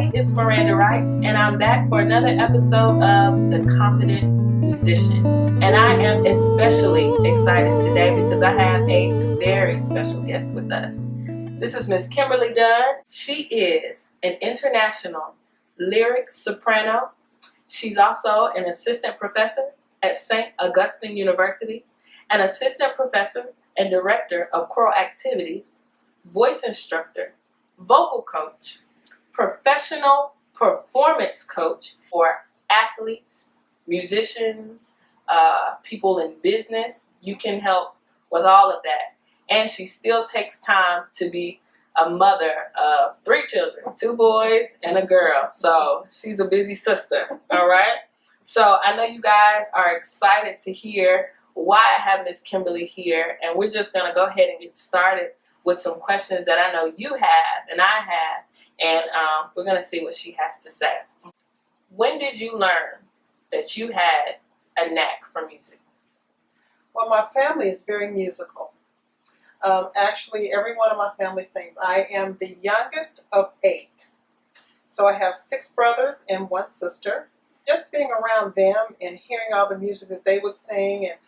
everybody, it's Miranda Wrights, and I'm back for another episode of The Confident Musician. And I am especially excited today because I have a very special guest with us. This is Miss Kimberly Dunn. She is an international lyric soprano. She's also an assistant professor at St. Augustine University, an assistant professor and director of choral activities, voice instructor, vocal coach, professional performance coach for athletes, musicians, people in business. You can help with all of that. And she still takes time to be a mother of 3 children, 2 boys and a girl. So she's a busy sister, all right? So I know you guys are excited to hear why I have Miss Kimberly here. And we're just going to go ahead and get started with some questions that I know you have and I have. And we're going to see what she has to say. When did you learn that you had a knack for music? Well, my family is very musical. Actually, every one of my family sings. I am the youngest of 8. So I have 6 brothers and 1 sister. Just being around them and hearing all the music that they would sing, and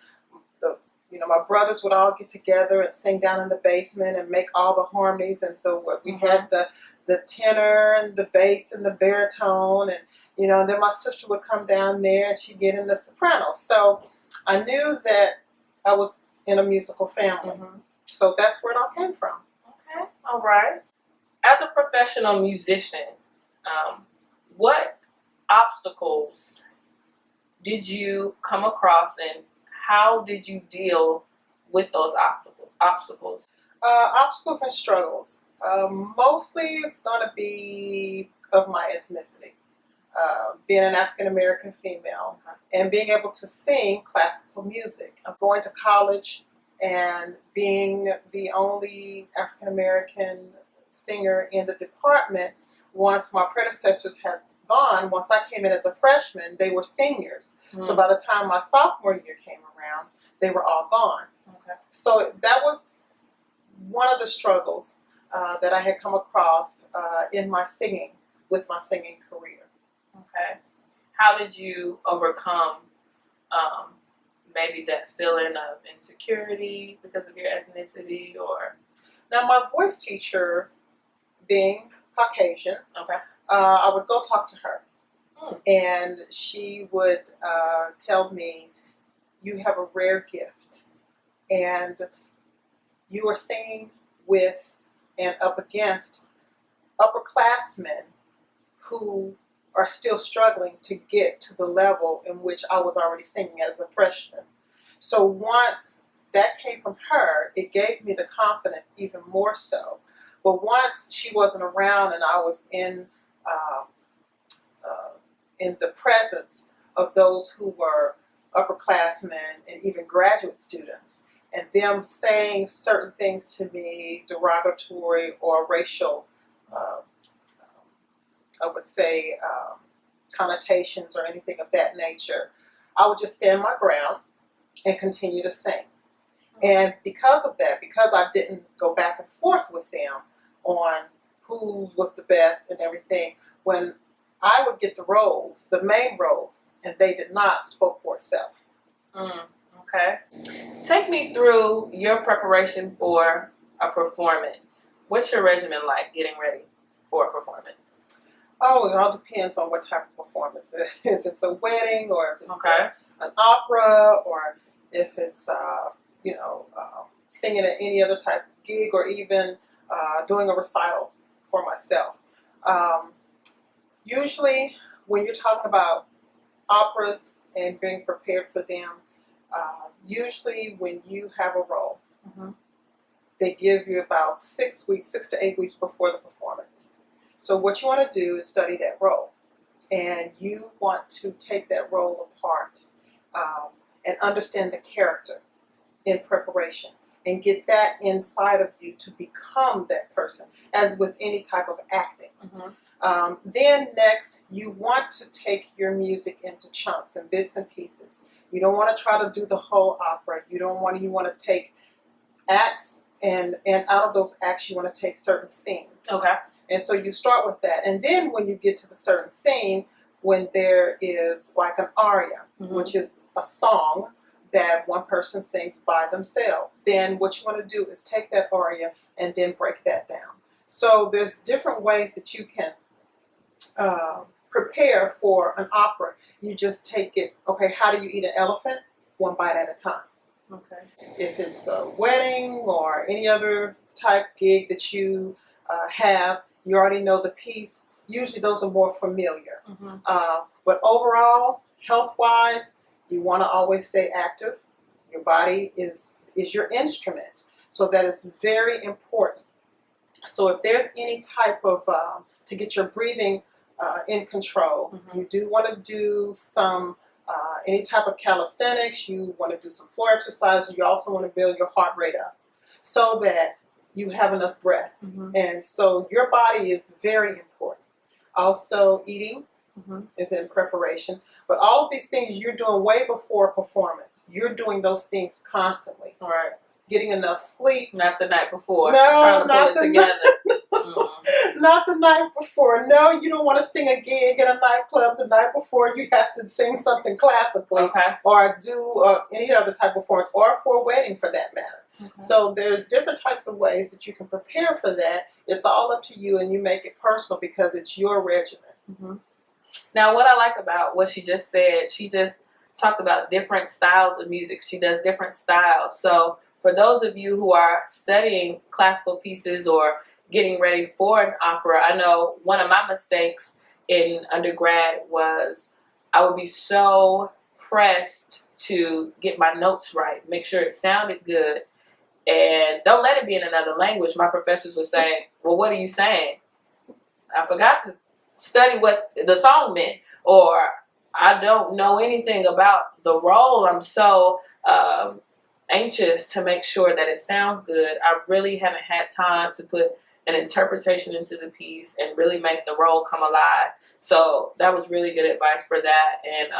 my brothers would all get together and sing down in the basement and make all the harmonies. And so we had the tenor and the bass and the baritone, and then my sister would come down there and she'd get in the soprano. So I knew that I was in a musical family. So that's where it all came from. Okay, all right. As a professional musician, what obstacles did you come across, and how did you deal with those obstacles? Obstacles and struggles. Mostly it's going to be of my ethnicity. Being an African American female and being able to sing classical music. Going to college and being the only African American singer in the department. Once my predecessors had gone, once I came in as a freshman, they were seniors. So by the time my sophomore year came around, they were all gone. So that was one of the struggles that I had come across in my singing, with my singing career. Okay. How did you overcome maybe that feeling of insecurity because of your ethnicity? Or now, my voice teacher, being Caucasian, I would go talk to her, and she would tell me, "You have a rare gift, and you are singing with and up against upperclassmen who are still struggling to get to the level in which I was already singing as a freshman." So once that came from her, it gave me the confidence even more so. But once she wasn't around and I was in the presence of those who were upperclassmen and even graduate students, and them saying certain things to me, derogatory or racial, I would say, connotations or anything of that nature, I would just stand my ground and continue to sing. And because of that, because I didn't go back and forth with them on who was the best and everything, when I would get the roles, the main roles, and they did not, spoke for itself. Okay. Take me through your preparation for a performance. What's your regimen like getting ready for a performance? Oh, it all depends on what type of performance. If it's a wedding, or if it's an opera, or if it's singing at any other type of gig, or even doing a recital for myself. Usually, when you're talking about operas and being prepared for them, usually when you have a role, they give you about 6 to 8 weeks before the performance. So what you want to do is study that role, and you want to take that role apart and understand the character in preparation, and get that inside of you to become that person, as with any type of acting. Then next, you want to take your music into chunks and bits and pieces. You don't want to try to do the whole opera. You want to take acts, and out of those acts, you want to take certain scenes. And so you start with that. And then when you get to the certain scene, when there is like an aria, which is a song that one person sings by themselves, then what you want to do is take that aria and then break that down. So there's different ways that you can prepare for an opera. You just take it, okay, how do you eat an elephant? One bite at a time. Okay. If it's a wedding or any other type gig that you have, you already know the piece. Usually those are more familiar. But overall, health-wise, you want to always stay active. Your body is your instrument. So that is very important. So if there's any type of, to get your breathing in control, you do want to do some, any type of calisthenics, you want to do some floor exercises, you also want to build your heart rate up so that you have enough breath. And so your body is very important. Also eating is in preparation. But all of these things you're doing way before performance. You're doing those things constantly. All right. Getting enough sleep. Not the night before. No, trying to not pull it together. Not the night before. No, you don't want to sing a gig in a nightclub the night before. You have to sing something classically or do any other type of performance, or for a wedding for that matter. So there's different types of ways that you can prepare for that. It's all up to you, and you make it personal because it's your regimen. Now, what I like about what she just said, she just talked about different styles of music. She does different styles. So for those of you who are studying classical pieces or getting ready for an opera, I know one of my mistakes in undergrad was I would be so pressed to get my notes right, make sure it sounded good, and don't let it be in another language. My professors would say, well, what are you saying? I forgot to study what the song meant, or I don't know anything about the role. I'm so anxious to make sure that it sounds good. I really haven't had time to put an interpretation into the piece and really make the role come alive. So that was really good advice for that. And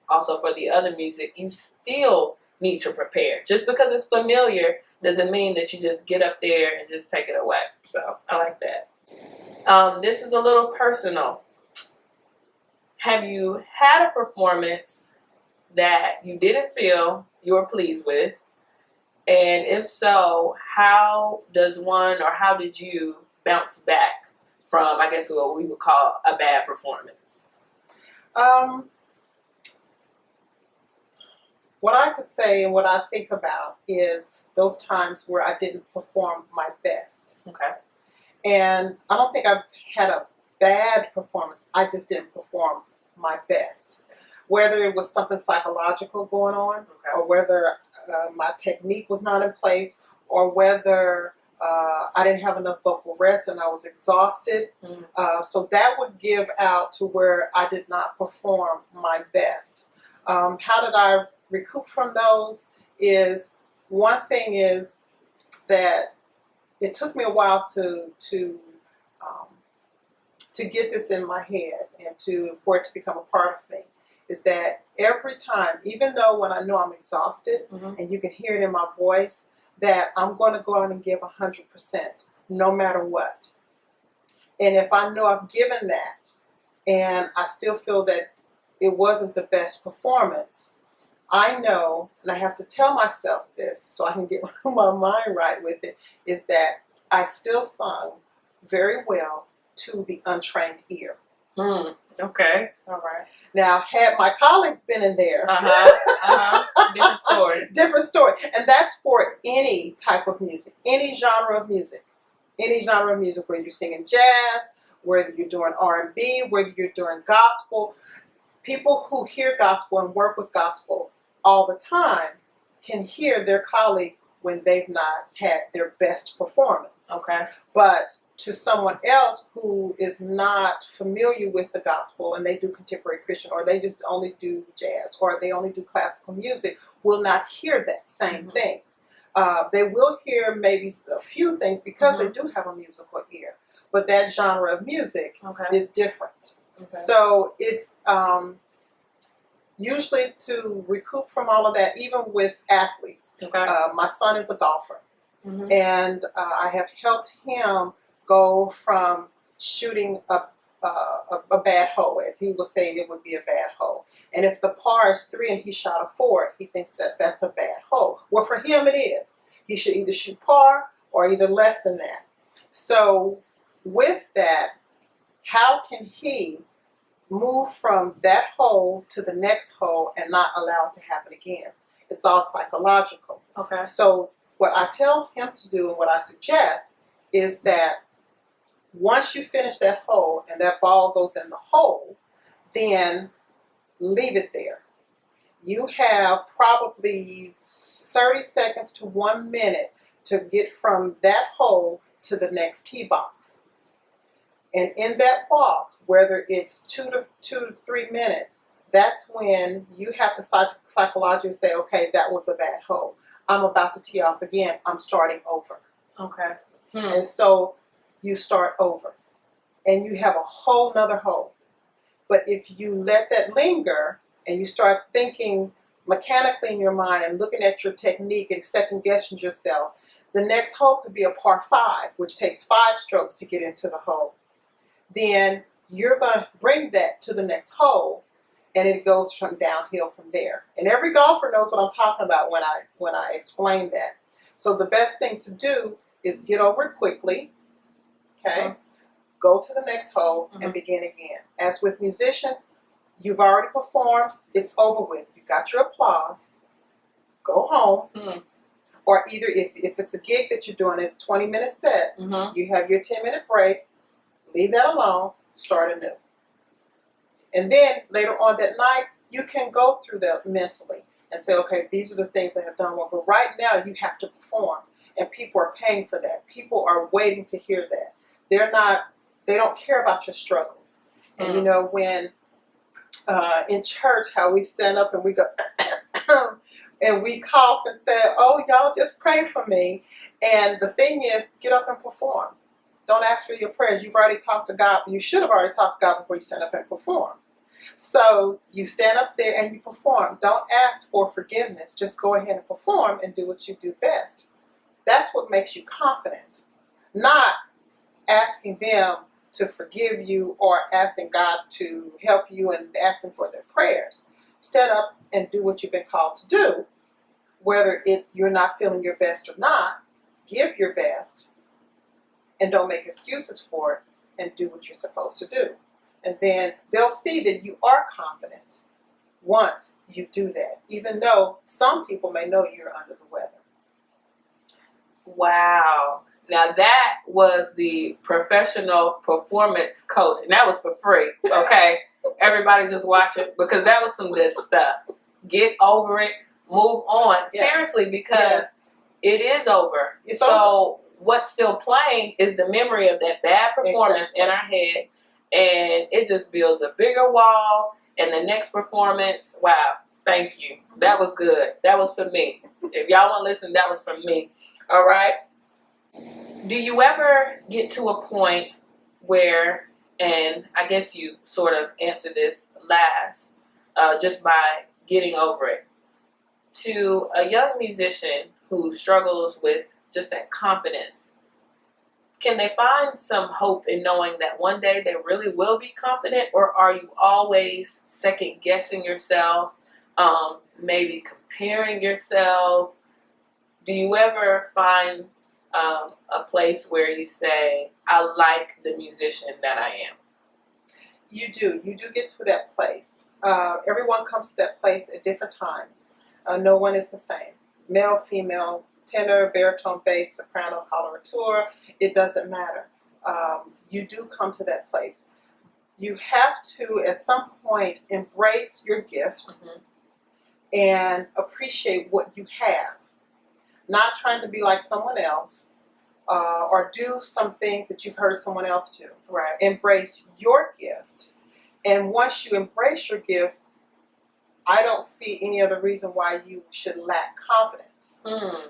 also for the other music, you still need to prepare. Just because it's familiar doesn't mean that you just get up there and just take it away. So I like that. This is a little personal. Have you had a performance that you didn't feel you were pleased with? And if so, how does one, or how did you bounce back from, I guess, what we would call a bad performance? What I could say and what I think about is those times where I didn't perform my best. Okay. And I don't think I've had a bad performance. I just didn't perform my best. Whether it was something psychological going on, or whether my technique was not in place, or whether I didn't have enough vocal rest and I was exhausted. So that would give out to where I did not perform my best. How did I recoup from those? Is one thing is that it took me a while to get this in my head and for it to become a part of me. Is that every time, even though when I know I'm exhausted, and you can hear it in my voice, that I'm going to go out and give 100%, no matter what. And if I know I've given that, and I still feel that it wasn't the best performance, I know, and I have to tell myself this so I can get my mind right with it, is that I still sung very well to the untrained ear. Okay. All right. Now, had my colleagues been in there, Different story. Different story. And that's for any type of music, any genre of music. Any genre of music, whether you're singing jazz, whether you're doing R&B, whether you're doing gospel. People who hear gospel and work with gospel all the time can hear their colleagues when they've not had their best performance. Okay. But to someone else who is not familiar with the gospel and they do contemporary Christian, or they just only do jazz, or they only do classical music, will not hear that same thing. They will hear maybe a few things because they do have a musical ear, but that genre of music is different. So it's usually to recoup from all of that, even with athletes. My son is a golfer, and I have helped him go from shooting a bad hole, as he was saying it would be a bad hole. And if the par is 3 and he shot a 4, he thinks that that's a bad hole. Well, for him it is. He should either shoot par or either less than that. So with that, how can he move from that hole to the next hole and not allow it to happen again? It's all psychological. Okay. So what I tell him to do and what I suggest is that once you finish that hole and that ball goes in the hole, then leave it there. You have probably 30 seconds to 1 minute to get from that hole to the next tee box. And in that walk, whether it's 2 to 3 minutes, that's when you have to psychologically say, okay, that was a bad hole. I'm about to tee off again. I'm starting over. Okay. And so you start over. And you have a whole nother hole. But if you let that linger and you start thinking mechanically in your mind and looking at your technique and second guessing yourself, the next hole could be a par 5, which takes 5 strokes to get into the hole. Then you're going to bring that to the next hole, and it goes from downhill from there. And every golfer knows what I'm talking about when I explain that. So the best thing to do is get over it quickly, okay? Go to the next hole and begin again. As with musicians, you've already performed, it's over with. You got your applause, go home. Or either if it's a gig that you're doing, it's 20-minute sets, you have your 10-minute break, leave that alone, start anew. And then later on that night, you can go through that mentally and say, okay, these are the things I have done well. But right now, you have to perform. And people are paying for that. People are waiting to hear that. They don't care about your struggles. And you know, when in church, how we stand up and we go, and we cough and say, oh, y'all just pray for me. And the thing is, get up and perform. Don't ask for your prayers. You've already talked to God. You should have already talked to God before you stand up and perform. So you stand up there and you perform. Don't ask for forgiveness. Just go ahead and perform and do what you do best. That's what makes you confident. Not asking them to forgive you or asking God to help you and asking for their prayers. Stand up and do what you've been called to do. Whether you're not feeling your best or not, give your best. And don't make excuses for it, and do what you're supposed to do. And then they'll see that you are confident once you do that, even though some people may know you're under the weather. Wow. Now that was the professional performance coach, and that was for free, okay? Everybody just watch it, because that was some good stuff. Get over it, move on. Yes. Seriously, because it is over. It's over. What's still playing is the memory of that bad performance in our head, and it just builds a bigger wall. And the next performance, wow, thank you. That was good. That was for me. If y'all want to listen, that was for me. All right? Do you ever get to a point where, and I guess you sort of answered this last, just by getting over it, to a young musician who struggles with just that confidence, can they find some hope in knowing that one day they really will be confident? Or are you always second guessing yourself, maybe comparing yourself? Do you ever find a place where you say, I like the musician that I am? You do get to that place. Everyone comes to that place at different times. No one is the same. Male, female, tenor, baritone, bass, soprano, coloratura, it doesn't matter. You do come to that place. You have to, at some point, embrace your gift and appreciate what you have. Not trying to be like someone else or do some things that you've heard someone else do. Right. Embrace your gift. And once you embrace your gift, I don't see any other reason why you should lack confidence.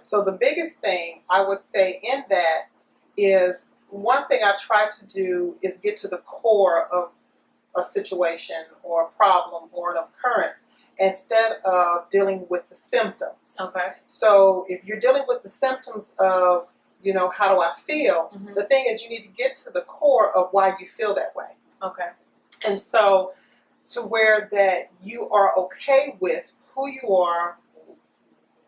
So the biggest thing I would say in that is, one thing I try to do is get to the core of a situation or a problem or an occurrence instead of dealing with the symptoms. Okay. So if you're dealing with the symptoms of how do I feel? Mm-hmm. The thing is, you need to get to the core of why you feel that way. Okay. And so, to where that you are okay with who you are,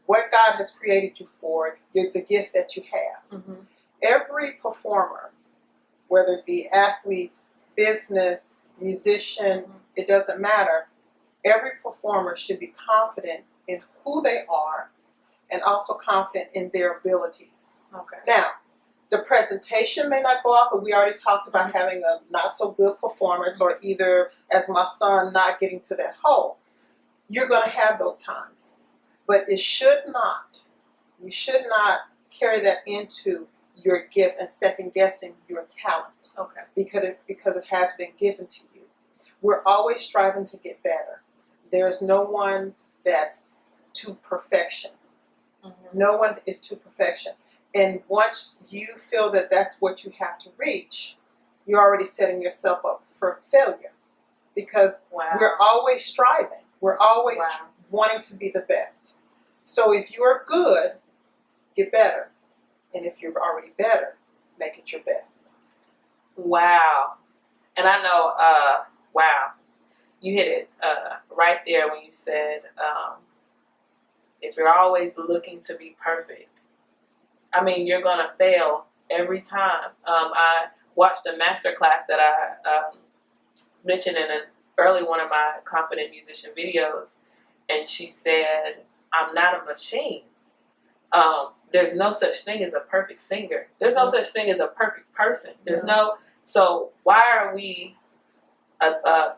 what God has created you for, the gift that you have. Mm-hmm. Every performer, whether it be athletes, business, musician, it doesn't matter. Every performer should be confident in who they are and also confident in their abilities. Okay. Now, the presentation may not go off, but we already talked about having a not so good performance, or either, as my son, not getting to that hole. You're going to have those times. But you should not carry that into your gift and second guessing your talent. Okay. Because it has been given to you. We're always striving to get better. There's no one that's to perfection. Mm-hmm. No one is to perfection. And once you feel that that's what you have to reach, you're already setting yourself up for failure. Because we're always striving. We're always wanting to be the best. So if you are good, get better. And if you're already better, make it your best. Wow. And I know, wow, you hit it right there when you said, if you're always looking to be perfect, I mean, you're going to fail every time. I watched a master class that I mentioned in an early one of my Confident Musician videos, and she said, I'm not a machine. There's no such thing as a perfect singer. There's no such thing as a perfect person. So why are we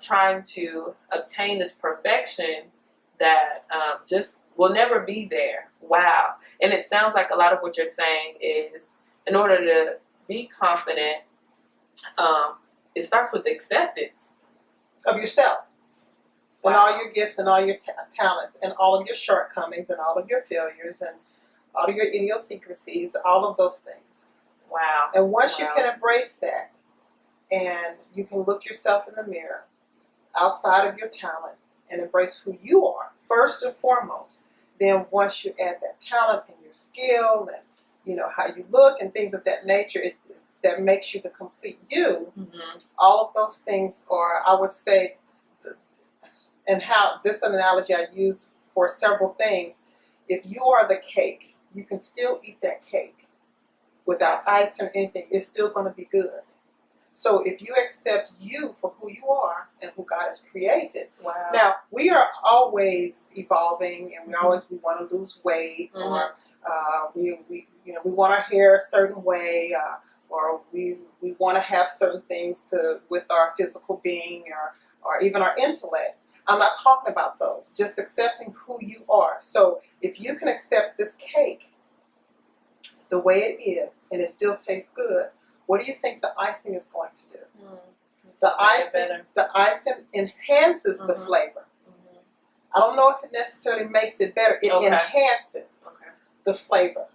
trying to obtain this perfection that just will never be there? Wow. And it sounds like a lot of what you're saying is, in order to be confident, it starts with acceptance of yourself. And all your gifts and all your talents and all of your shortcomings and all of your failures and all of your idiosyncrasies, all of those things. Wow. And once you can embrace that, and you can look yourself in the mirror outside of your talent and embrace who you are, first and foremost, then once you add that talent and your skill and how you look and things of that nature, that makes you the complete you. Mm-hmm. All of those things are, I would say, and how this is an analogy I use for several things. If you are the cake, you can still eat that cake without ice or anything. It's still going to be good. So if you accept you for who you are and who God has created. Wow. Now, we are always evolving, and we want to lose weight, or we want our hair a certain way, or we want to have certain things with our physical being, or even our intellect. I'm not talking about those. Just accepting who you are. So if you can accept this cake the way it is, and it still tastes good, what do you think the icing is going to do? The icing enhances the flavor. I don't know if it necessarily makes it better. It enhances the flavor.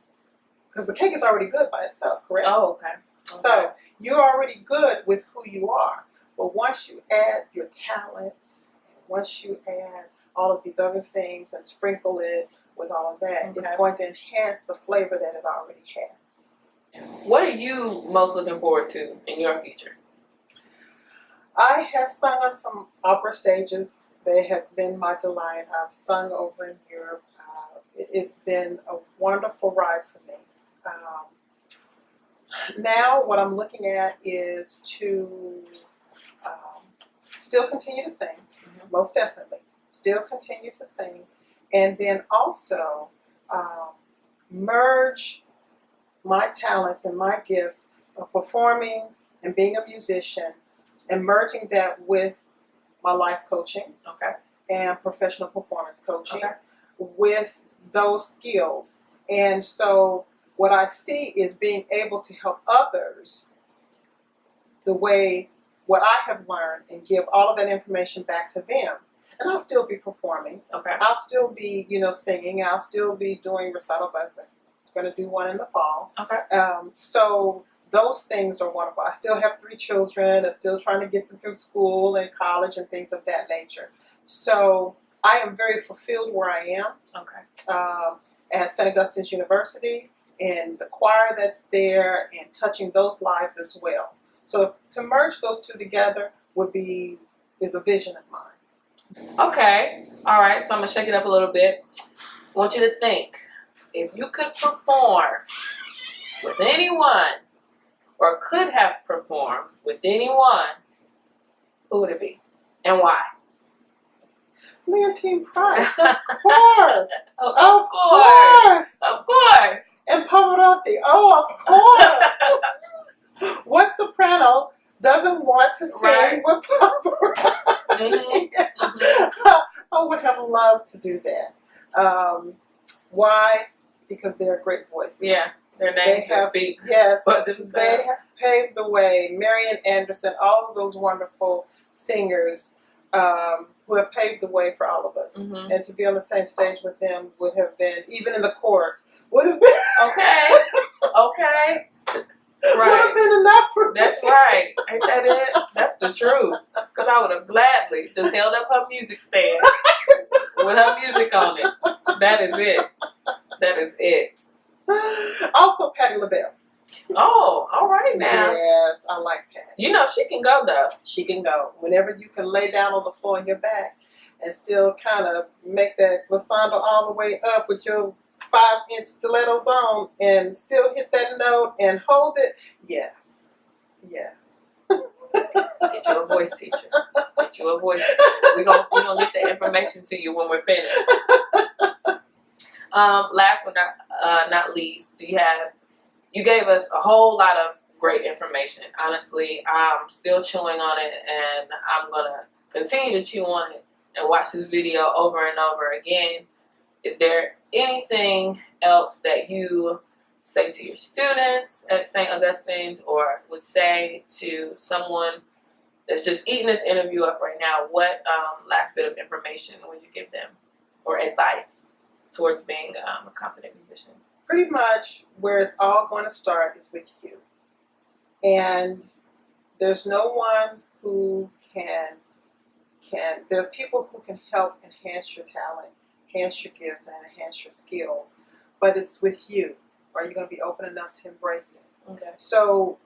Because the cake is already good by itself, correct? Oh, okay. So you're already good with who you are. But once you add your talents, once you add all of these other things and sprinkle it with all of that, it's going to enhance the flavor that it already has. What are you most looking forward to in your future? I have sung on some opera stages. They have been my delight. I've sung over in Europe. It's been a wonderful ride for me. Now what I'm looking at is to still continue to sing, most definitely. Still continue to sing. And then also merge my talents and my gifts of performing and being a musician, and merging that with my life coaching and professional performance coaching with those skills. And so what I see is being able to help others the way what I have learned and give all of that information back to them. And I'll still be performing. I'll still be, singing. I'll still be doing recitals. I'm going to do one in the fall. So those things are wonderful. I still have 3 children. I'm still trying to get them through school and college and things of that nature. So I am very fulfilled where I am at St. Augustine's University. in the choir that's there and touching those lives as well. So to merge those two together is a vision of mine. Okay. All right. So I'm going to shake it up a little bit. I want you to think, if you could perform with anyone or could have performed with anyone, who would it be and why? Leontine Price, of course. Of course. Of course. And Pavarotti, oh, of course. What soprano doesn't want to sing with Pavarotti? I would have loved to do that. Why? Because they're great voices. Yeah, their names speak. Yes, for themselves. they have paved the way. Marian Anderson, all of those wonderful singers who have paved the way for all of us. Mm-hmm. And to be on the same stage with them would have been, even in the chorus, would have been okay. Right. Would have been enough for me. That's right. Ain't that it? That's the truth. Because I would have gladly just held up her music stand with her music on it. That is it. That is it. Also, Patti LaBelle. Oh, all right now. Yes, I like Patti. You know she can go though. She can go. Whenever you can lay down on the floor on your back and still kind of make that glissando all the way up with your 5-inch stilettos on and still hit that note and hold it. Yes. Yes. Get you a voice teacher. Get you a voice teacher. We're gonna get the information to you when we're finished. Last but not least, you gave us a whole lot of great information. Honestly, I'm still chewing on it, and I'm gonna continue to chew on it and watch this video over and over again. Is there anything else that you say to your students at St. Augustine's, or would say to someone that's just eating this interview up right now? What last bit of information would you give them, or advice towards being a confident musician? Pretty much where it's all going to start is with you. And there's no one who can there are people who can help enhance your talent, enhance your gifts, and enhance your skills. But it's with you. Are you going to be open enough to embrace it? Okay. So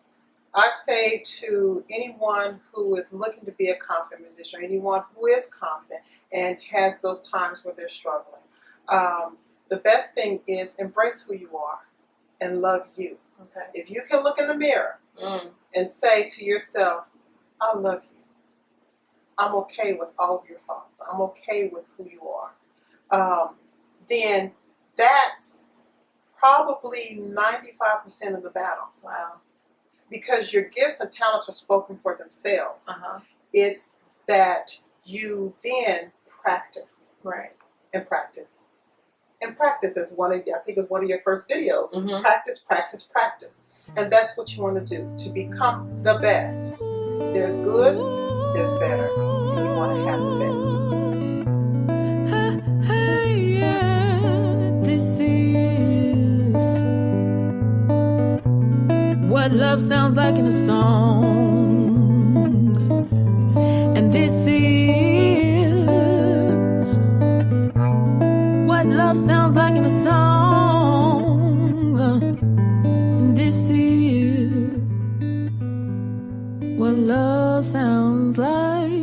I say to anyone who is looking to be a confident musician, or anyone who is confident and has those times where they're struggling, the best thing is embrace who you are and love you. Okay. If you can look in the mirror and say to yourself, I love you. I'm okay with all of your thoughts. I'm okay with who you are. Then that's probably 95% of the battle. Wow. Because your gifts and talents are spoken for themselves. Uh-huh. It's that you then practice. Right. And practice. And practice as I think it was one of your first videos. Mm-hmm. Practice, practice, practice. And that's what you want to do, to become the best. There's good, there's better. And you want to have the best. Hey, yeah, this is what love sounds like in a song. And this is what love sounds like in a song. And this is what love sounds like.